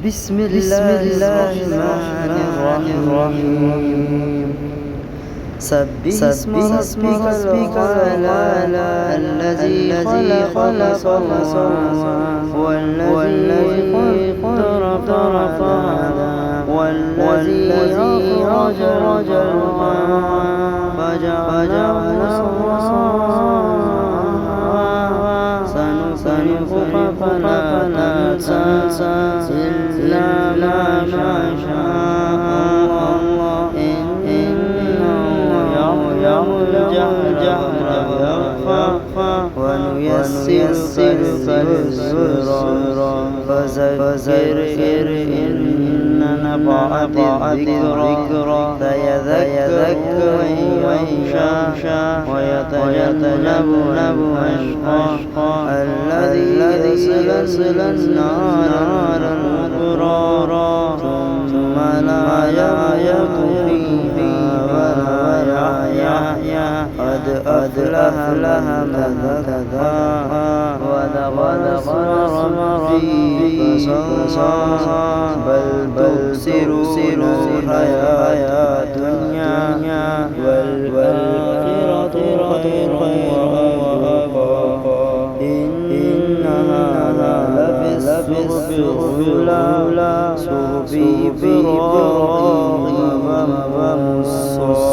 بسم الله الرحمن الرحيم. سبح اسم ربك الأعلى الذي خلق والذي قدر فهدى والذي أخرج المرعى فجعله سنقرئك فلا تنسى إلا ما شاء الله إنه يعلم الجهر ويخفى ونيسرك لليسرى فذكر إن نفعت الذكرى سيذكر من يخشى ويتجنبها الأشقى الذي يصل النار الكبرى ثم لا يموت فيها ولا يحيا قد أفلح من زكاها وذكر اسم ربه فصلى بل تؤثرون الحياة الدنيا والآخرة خير وأبقى إن هذا لفي الصحف الأولى صحف إبراهيم وموسى